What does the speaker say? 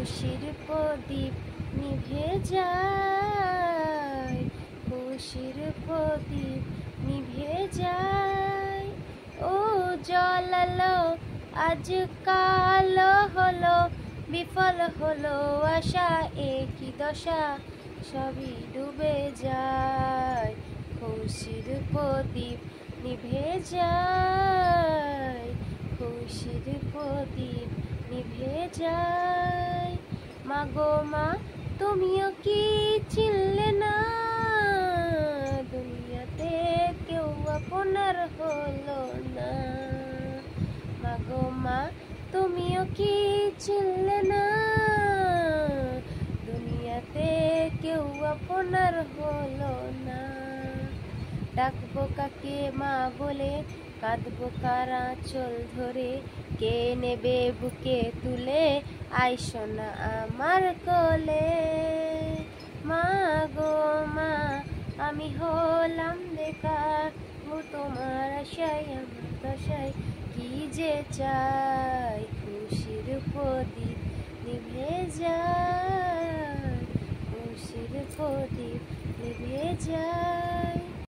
খুশির প্রদীপ নিভে যায়, খুশির প্রদীপ নিভে যায়। ও জ্বলালো আজ কালো হলো, বিফল হলো আশা, একই দশা সবই ডুবে যায়। খুশির প্রদীপ নিভে যায়, খুশির প্রদীপ নিভে যায়। মাগো মা তুমিও কি চিনলে না, দুনিয়াতে কেউ আপনার হলো না। মাগো মা তুমিও কি চিনলে না, দুনিয়াতে কেউ আপনার হলো না। ডাকবো কাকে মা বলে, কাঁদবো কার আঁচল ধরে, কে নেবে বুকে তুলে, আইসো না আমার কোলে। মা গো মা আমি হলাম বেকার, তোমার আশায় আমার দশায় কি যে চাই। খুশির প্রদীপ নিভে যায়, খুশির প্রদীপ নিভে যায়।